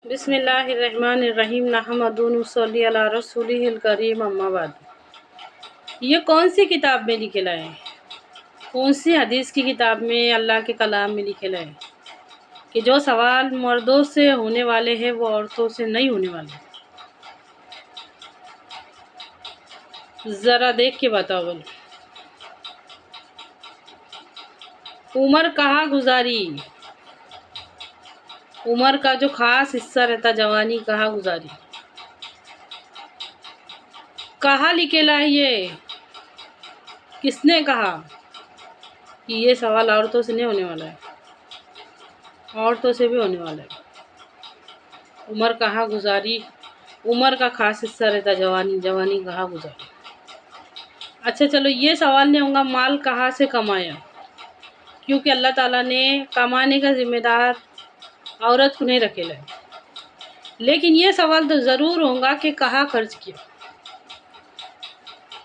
बिस्मिल्लाहिर्रहमानिर्रहीम नहमदुहु नसल्ली अला रसूलिहिल करीम अम्मा बाद। ये कौन सी किताब में लिखेला है? कौन सी हदीस की किताब में अल्लाह के कलाम में लिखेला है कि जो सवाल मर्दों से होने वाले हैं वो औरतों से नहीं होने वाले? ज़रा देख के बताओ। बोलो, उम्र कहाँ गुजारी? उम्र का जो खास हिस्सा रहता जवानी कहाँ गुजारी? कहाँ लिखेला है ये? किसने कहा कि ये सवाल औरतों से नहीं होने वाला है? औरतों से भी होने वाला है। उम्र कहाँ गुजारी? उम्र का खास हिस्सा रहता जवानी, जवानी कहाँ गुजारी? अच्छा चलो, ये सवाल नहीं होगा माल कहाँ से कमाया, क्योंकि अल्लाह ताला ने कमाने का जिम्मेदार औरत को नहीं रखेला है। लेकिन ये सवाल तो ज़रूर होगा कि कहाँ खर्च किया।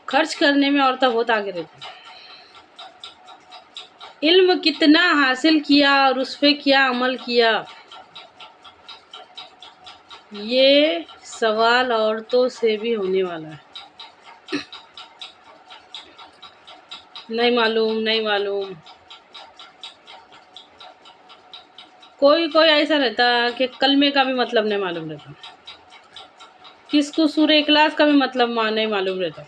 खर्च करने में औरतें बहुत आगे रहती है। इल्म कितना हासिल किया और उस पर क्या अमल किया, ये सवाल औरतों से भी होने वाला है। नहीं मालूम, नहीं मालूम। कोई कोई ऐसा रहता कि कलमे का भी मतलब नहीं मालूम रहता, किसको सूरह इखलास का भी मतलब नहीं मालूम रहता,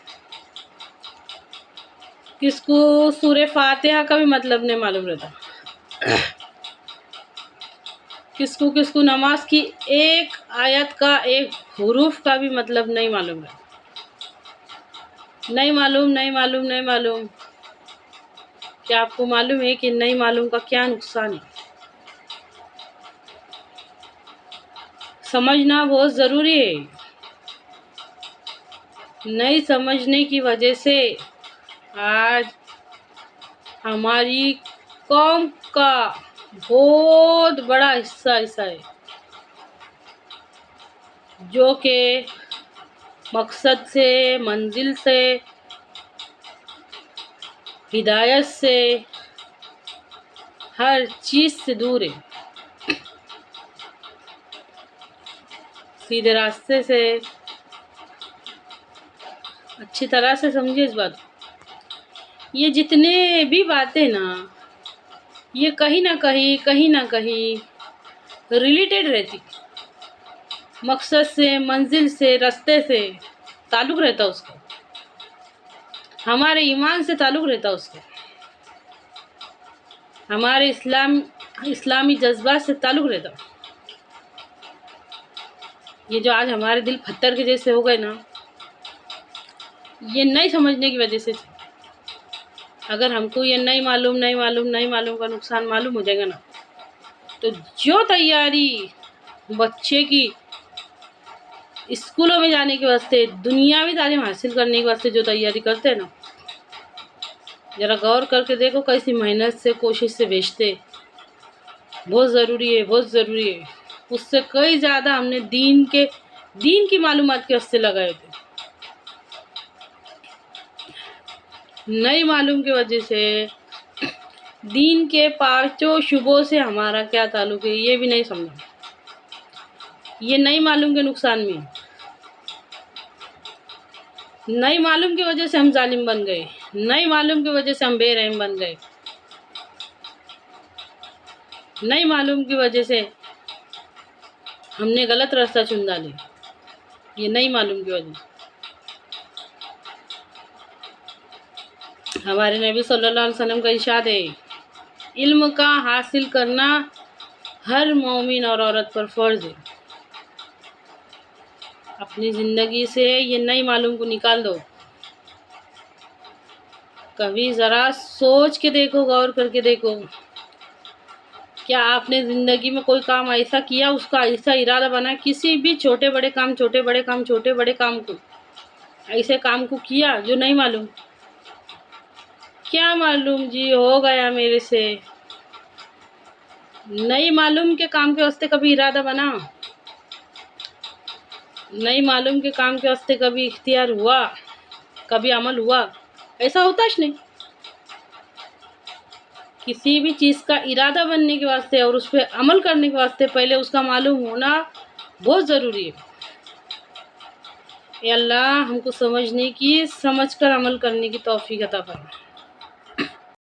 किसको सूरह फातिहा का भी मतलब नहीं मालूम रहता, किसको किसको नमाज की एक आयत का एक हुरूफ का भी मतलब नहीं मालूम रहता। नहीं मालूम, नहीं मालूम, नहीं मालूम। क्या आपको मालूम है कि नहीं मालूम का क्या नुकसान है? समझना बहुत ज़रूरी है। नहीं समझने की वजह से आज हमारी कौम का बहुत बड़ा हिस्सा ऐसा है जो कि मकसद से, मंजिल से, हिदायत से, हर चीज़ से दूर है। सीधे रास्ते से अच्छी तरह से समझिए इस बात। ये जितने भी बातें ना, ये कहीं ना कहीं रिलेटेड रहती, मकसद से, मंजिल से, रास्ते से ताल्लुक़ रहता उसका, हमारे ईमान से ताल्लुक़ रहता उसका, हमारे इस्लामी जज्बात से ताल्लुक़ रहता। ये जो आज हमारे दिल पत्थर के जैसे हो गए ना, ये नहीं समझने की वजह से। अगर हमको ये नहीं मालूम, नहीं मालूम, नहीं मालूम का नुकसान मालूम हो जाएगा ना, तो जो तैयारी बच्चे की स्कूलों में जाने के वास्ते, दुनियावी तालीम हासिल करने के वास्ते जो तैयारी करते हैं ना, ज़रा गौर करके देखो कैसी मेहनत से, कोशिश से भेजते। बहुत ज़रूरी है, बहुत ज़रूरी है। उससे कई ज़्यादा हमने दीन की मालूमात के वास्ते लगाए थे। नहीं मालूम की वजह से दीन के पांचों शुबों से हमारा क्या ताल्लुक़ है ये भी नहीं समझा। ये नहीं मालूम के नुकसान में, नहीं मालूम की वजह से हम जालिम बन गए, नहीं मालूम की वजह से हम बेरहम बन गए, नहीं मालूम की वजह से हमने गलत रास्ता चुन डाले। ये नहीं मालूम की वजह से हमारे नबी सल्लल्लाहु अलैहि वसल्लम का इरशाद है, इल्म का हासिल करना हर मोमिन और औरत पर फ़र्ज़ है। अपनी ज़िंदगी से ये नहीं मालूम को निकाल दो। कभी ज़रा सोच के देखो, गौर करके देखो, क्या आपने ज़िंदगी में कोई काम ऐसा किया, उसका ऐसा इरादा बना, किसी भी छोटे बड़े काम को, ऐसे काम को किया जो नहीं मालूम? क्या मालूम जी, हो गया मेरे से। नहीं मालूम के काम के वास्ते कभी इरादा बना? नहीं मालूम के काम के वास्ते कभी इख्तियार हुआ, कभी अमल हुआ? ऐसा होता ही नहीं। किसी भी चीज़ का इरादा बनने के वास्ते और उस पर अमल करने के वास्ते पहले उसका मालूम होना बहुत ज़रूरी है। या अल्लाह हमको समझने की, समझ कर अमल करने की तौफीक अता फरमा।